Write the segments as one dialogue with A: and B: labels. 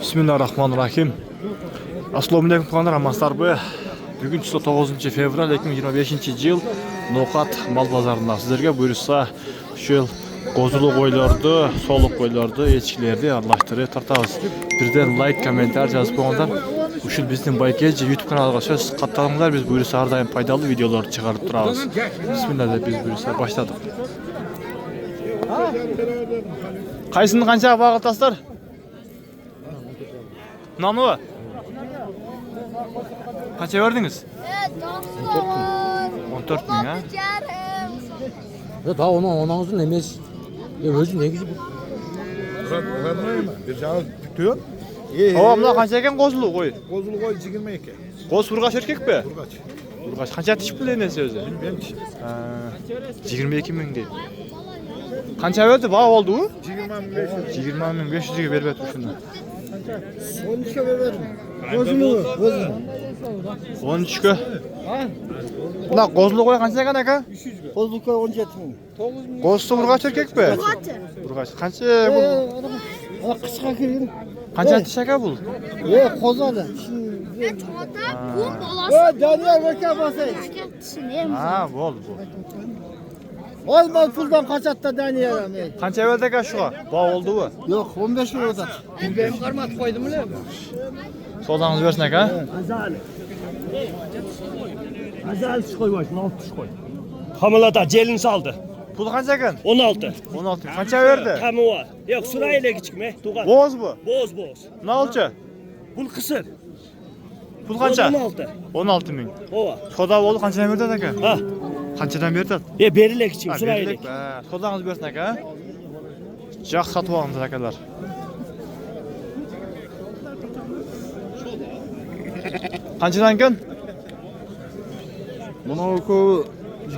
A: Bismillahirrahmanirrahim. Assalomu alaykum qonlar amaslar bu. Bugun 9 fevral 2025-yil Noqat mal bozorida sizlarga buyursa şu qozulu qo'ylarni, soliq qo'ylarni, echkilarni aralashtirib tartamiz. Birden like, komentar yozib qo'yinglar. Ushul bizning Baykelji YouTube kanaliga söz qatnashinglar, biz buyursa har doim foydali videolar chiqarib turamiz. Bismillah deb biz buyursa boshladik. Qaysini qancha bag'atasizlar? Nanu? Kaça verdiniz? 14 bin ha?
B: Ya daha onun emes. Ya özü ne güzel.
C: Bir tane tutuyor.
A: Tamam kaça eken qozulu qo'y?
C: Qozulu qo'y 22.
A: Qoz urgaç erkek be?
C: Urgaç.
A: Urgaç qancha tish pul enesi o'zi?
C: Ben kişi.
A: 22 ming deydi. Qancha verdi? Baq oldu u?
C: 20.500.
A: 20.500 ga berib o'tdi shunda.
C: 12 ga berdim. Qozulu, qozulu.
A: 13 ga. Buna qozulu qo'y qancha ekan aka?
C: Qozulu qo'y 17 ming.
A: Qozsu urgaç erkek be? Urgaç. Qancha bu?
C: Qisqa kirgin.
A: Qancha tish aka bu?
C: Qo'zali. Daniel vaka basay.
A: Ha, bo'ldi.
C: Olmaz puldan kaçatta Daniel ami.
A: Qancha verdi aka shuga? Baq oldu bu?
C: Yo'q, 15 ming o'tadi. Ben qarmat qo'ydimmi?
A: Sodağınız versin aka.
D: Azal tuş koy başına, alt tuş koy. Hamilada celin saldı.
A: Pul qancha ekan?
D: 16.
A: 16. Qancha verdi?
D: Tamı var. Yok sırayla küçükme. Tuğan.
A: Boz bu.
D: Boz.
A: Ne olacak?
D: Bul kısır.
A: Pul qancha?
D: 16.
A: 16 ming.
D: Ova.
A: Soda oldu qanchadan berdi aka?
D: Ha.
A: Qanchadan berdi?
D: Berile küçük sırayla.
A: Sodağınız versin aka. Jaq satib olamiz akalar. Qanchadan ekan?
C: Bunun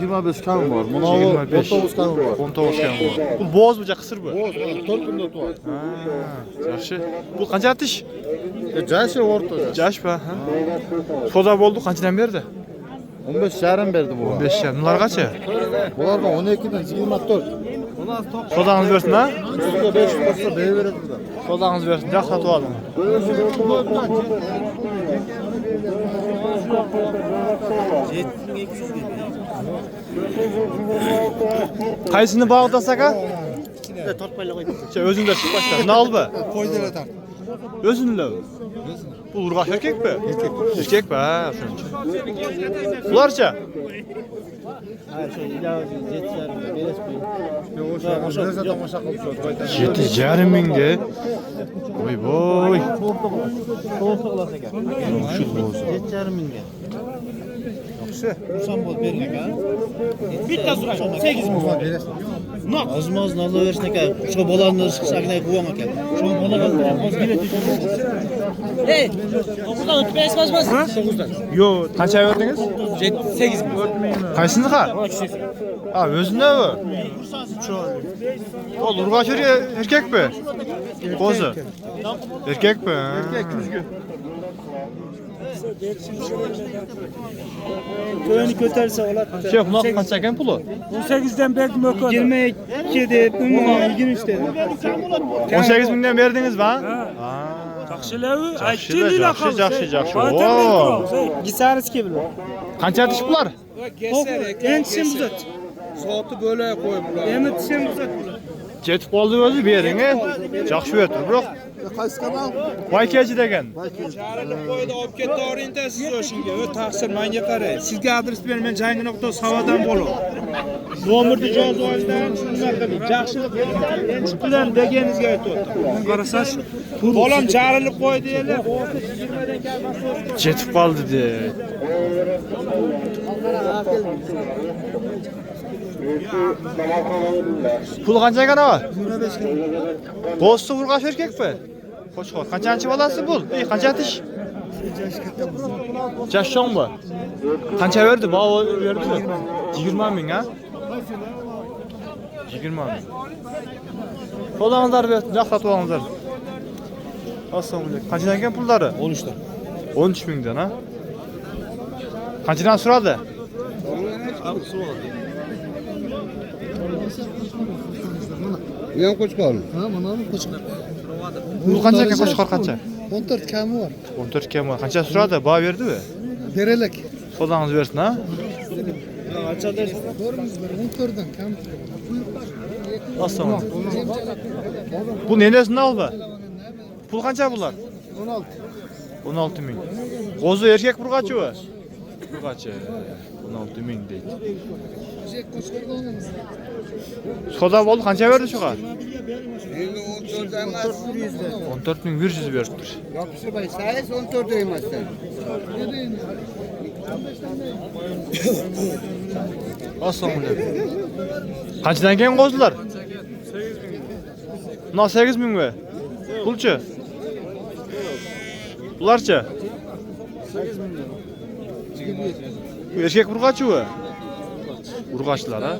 C: 25 kan var. Bunun
A: 25.
C: 19 kan var.
A: 19 kan var. Bu boz bu qisir bu.
C: 4 kunda tuvar.
A: Ha, yaxshi. Bu qancha tish?
C: Jaşı orta.
A: Jash ba, ha. Soda bo'ldi, qanchadan berdi?
C: 15 yarım verdi bu.
A: 15 yarım. Bunlar qacha?
C: Bulardan 12'den 24.
A: Sodağınız versin ha?
C: Üstüne 5 olsa bey verir burada.
A: Sodağınız versin. Jaq satib oldim. Qaysini bağdasak aka? Özünde çık başla. Ne al be?
C: Koydele tart.
A: Özünle. Bu urgaç erkek be? Erkek be ha şunca. Bularca? Yedi yarım minge. Oy boy.
D: Bitti sırayla. 8 mi?
E: Azmaz nalı versin ki şu bolanları sakine kuvama ki. Şu bolanları az bilet. Hey, buradan ötmeye basmaz. 9'dan.
A: Yo, kaça verdiniz?
D: 8 mi?
A: Kaysını ha? Ha, özünde mi? O urgaç erkek be? Kozu. Erkek be? Erkek küzgün.
D: Köyünü köterse olat.
A: Şey, buna kaç eken pulu?
D: 18'den verdim o kadar. 22 de, 23 de.
A: 18 binden verdiniz mi? Ha?
D: Takşilevi,
A: Жақшы. Oo.
D: Gisarız ki bilir.
A: Qancha tish bular?
D: En tişim uzat.
C: Soğutu böyle koyup.
D: Emin tişim uzat.
A: Ketib qoldi o'zi bering. Yaxshi berdi, biroq
C: Qaysi kanal?
A: Baykelji degan.
F: Charlik qo'ydi, olib ketdi orientasiz o'shinga. O taqsir menga qarang. Sizga adres berman, jangi nuqta savodan bo'lib. Nomerni yozib olinglar, nima qiling. Yaxshilik bilan deganingizga aytyapti. Qarasash, bolam jarilib qo'ydi endi.
A: Ketib qoldi de. Pul qancha ekan ava?
C: 25 kan.
A: Qo'zsi urgaç erkek be? Qo'chqor. Qanchanchi bolasi bu? Qancha tish? Jashshon bu. Qancha berdi? Baq berdimi? 20 ming ha? 20 ming. Qo'lingizlar bersin, jaq satib olingizlar. Assalomu alaykum. Qanchadan ekan pullari?
E: 13 dan.
A: 13 mingdan ha? Qanchadan so'radi?
C: Yan koç kalın. Ha, bana mı koç kalın?
A: Bu kança ekan Qo'chqor kança?
C: 14 kami var.
A: 14 kam var. Kança suradi? Baho berdi-mi?
C: Berelek.
A: Sodağınız bersin ha?
C: Görümüz bir 14'den kam.
A: Assalomu. Bu nenesini al be. Pul kança bular?
C: 16.
A: 16 ming. Qo'zi erkak burg'achi bu? Burg'achi. 16 ming deydi. Soda bo'ldi, qancha berdi shuga? 14 ming 100 beribdir.
C: Yapışırbay sayes 14 emasdan.
A: Assalomu alaykum. Qanchadan keyin qo'zilar? 8 ming mi? Pulchi? Bularcha? 8 ming. Bu erkak burg'achi bu? Urg'achlar ha?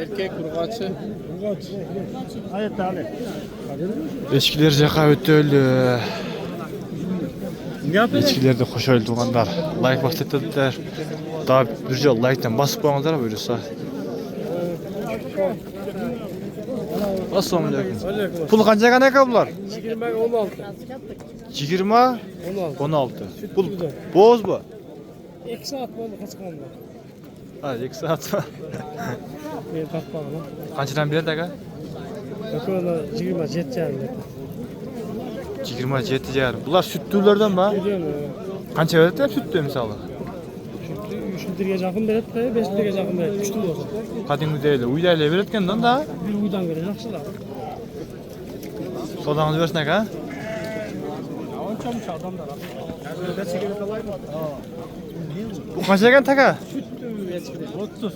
C: Erkek kurgaçı.
A: Echkiler jaqa o'tdi. Echkilerdi xush o'ldiganlar. Like bosibdilar. Daha bir joy like'dan basıp qo'yinglar buyursa. Assalomu alaykum. Pul qancha aka bular? 20 16. Pul bo'z bu.
D: 2 saat bo'ldi qochqanda.
A: Ha, 2 saat.
D: Men topmadim.
A: Qanchadan berdi aka?
D: Yo'qola 27 jardi.
A: 27 jar. Bular sütdülerden mi? Qancha beradi sütdü misali?
D: 3 litrga yaqin beradi, 5 litrga yaqin beradi. 3 bo'lsa.
A: Qadimgi deyli, uylarga berayotgandan da.
D: Bir uydan beri yaxshilar.
A: Sodağınız bersin aka.
D: Onçamış adamlar.
A: Bu qancha ekan taka?
D: 30.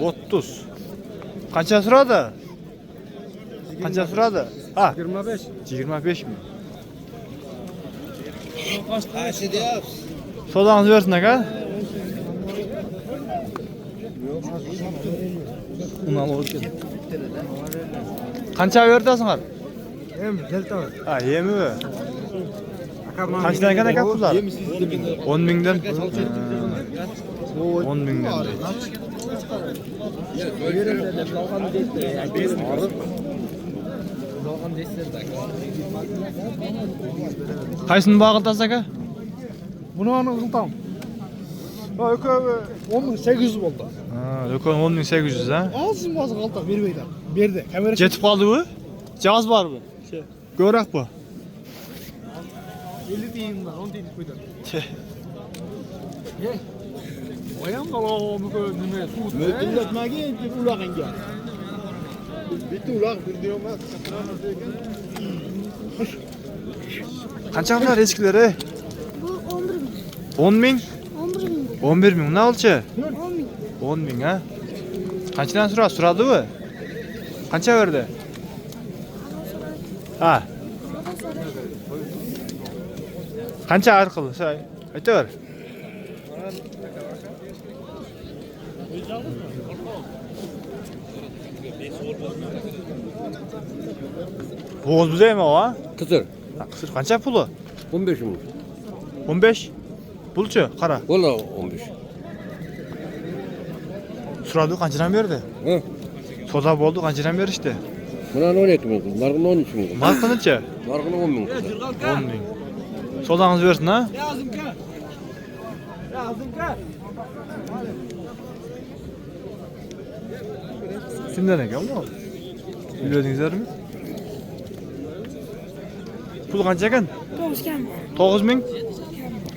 A: 30. Qancha suradi? Qancha suradi? Ha,
D: 25.
A: 25 mi?
C: Aşı diyor.
A: Sodağınız bersin aka. Qancha berasizlar? Ha, yemi mi? Qanchadan ekan aka pullar? 10 mingdan. 10 mingdan. Qaysini bag'iltasiz aka?
D: Bunu ana qıltam. Ökö 10800 bo'ldi.
A: Ha, do'kon 10800 ha.
D: Azim azı qaltaq bermeydi. Berdi. Kamera
A: Jetib qoldi bu? Javoz bor bu. Ko'rak bu.
D: 50 tiyim var, 10 tiyim koydu. Oyan qalavamı nime suut.
C: Mötülletmege inti ulağınca. Bitti ulaq bir diyormaz.
A: Qancha bular echkilari?
G: Bu 11 bin.
A: 10 ming?
G: 11 bin.
A: 11 ming. Ne olchi?
G: 10 bin.
A: 10 ming ha. Qanchadan suradi bu? Qancha berdi? Ha. Qancha arqil? Aytaver. Bo'z bizaymi o ha?
B: Kısır.
A: Qisir qancha puli?
B: 15 ming.
A: 15. Pulchi, qara.
B: Valla 15.
A: Suradi qanchadan berdi?
B: Ha?
A: Soda bo'ldi, qanchadan berishdi?
B: Buna 12 ming. Nargın 13 ming.
A: Narxi-necha?
B: Nargın 10 ming.
A: 10 ming. Sodağınız versin ha? Kimden ekan bu? Biliyordingizlar mi? Pul qancha ekan?
G: 9 kam.
A: 9 ming.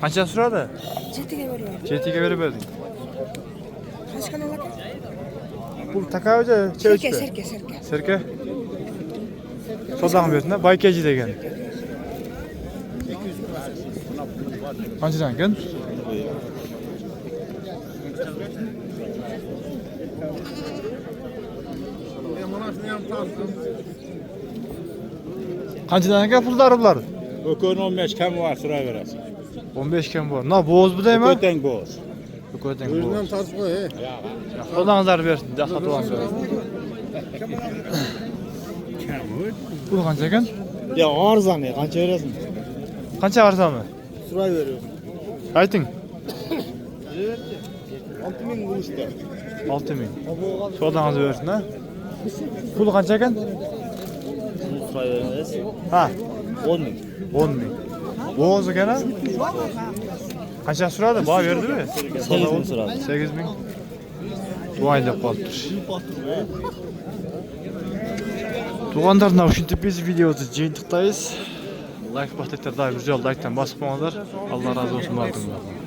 A: Qancha suradi?
G: Chetiga veriyor.
A: Chetiga berib berding.
G: Kaç kanal aka?
A: Pul takaoja
G: Serke,
A: chechdi.
G: serke, serke.
A: Serke. Sodağını versin ha? Baykeji degan. Qanchadan ekan? Qanchadan ekan pullari bular?
F: Ökön 15 kam var sıra verasın.
A: 15 kam bor. Na bo'z bu deymi?
F: Ökön boz.
A: Ko'tang
C: Özünden
A: bo'z.
C: tartışma he.
A: Sodağınızlar bersin. Jaxat olsun. Pul qancha ekan?
D: Ya arzan ya, qancha berasın?
A: Qancha arzonmi?
C: Sıray veriyor.
A: Ayting.
C: 6 bin kuruşta.
A: 6 ming. Sodağınızı versin ha? Pul qancha ekan? Ha,
E: 10 bin.
A: 10 ming. Bo'g'iz ekan ha? Qancha so'radi? Baho berdimi?
E: 8 bin so'radi.
A: 8 ming. Duayın deb qolibdir. Tuğanlar, ушинтип biz videomizni жыйынтыктайбыз. Like buttonuna da güzel like'tan basıp qo'yinglar. Allah razı olsun bardığınızdan.